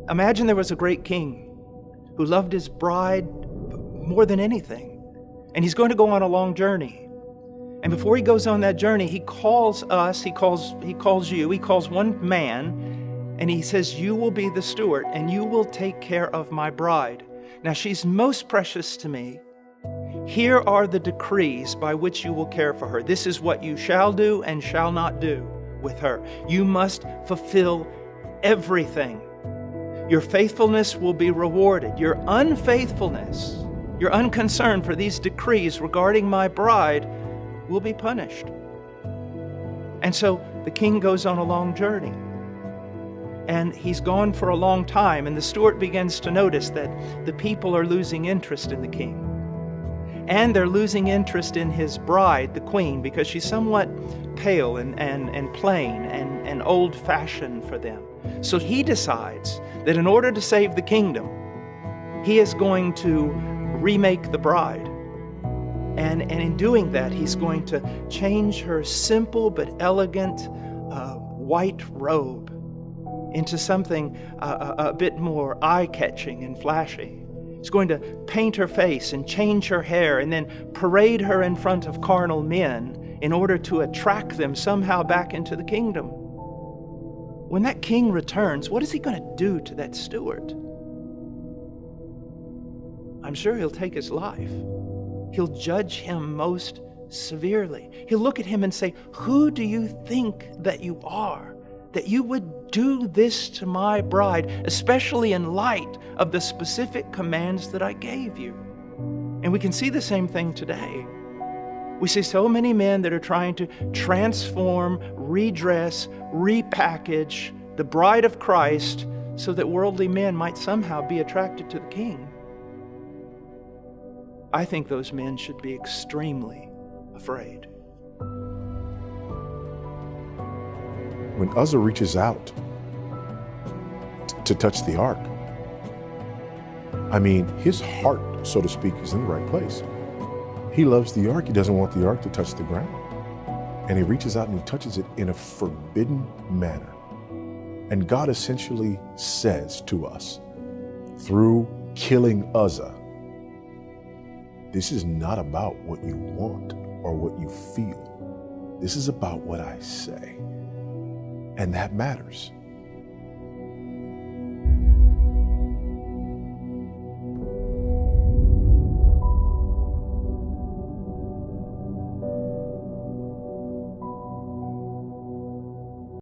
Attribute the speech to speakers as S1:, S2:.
S1: Imagine there was a great king who loved his bride more than anything, and he's going to go on a long journey. And before he goes on that journey, he calls us, he calls you, he calls one man, and he says, you will be the steward, and you will take care of my bride. Now, she's most precious to me. Here are the decrees by which you will care for her. This is what you shall do and shall not do with her. You must fulfill everything. Your faithfulness will be rewarded. Your unfaithfulness, your unconcern for these decrees regarding my bride will be punished. And so the king goes on a long journey. And he's gone for a long time, and the steward begins to notice that the people are losing interest in the king. And they're losing interest in his bride, the queen, because she's somewhat pale and plain and old-fashioned for them. So he decides that in order to save the kingdom, he is going to remake the bride. And in doing that, he's going to change her simple but elegant white robe into something a bit more eye-catching and flashy. He's going to paint her face and change her hair and then parade her in front of carnal men in order to attract them somehow back into the kingdom. When that king returns, what is he going to do to that steward? I'm sure he'll take his life. He'll judge him most severely. He'll look at him and say, who do you think that you are, that you would do this to my bride, especially in light of the specific commands that I gave you? And we can see the same thing today. We see so many men that are trying to transform, redress, repackage the bride of Christ so that worldly men might somehow be attracted to the king. I think those men should be extremely afraid.
S2: When Uzzah reaches out to touch the ark, I mean, his heart, so to speak, is in the right place. He loves the ark. He doesn't want the ark to touch the ground. And he reaches out and he touches it in a forbidden manner. And God essentially says to us, through killing Uzzah, this is not about what you want or what you feel. This is about what I say. And that matters.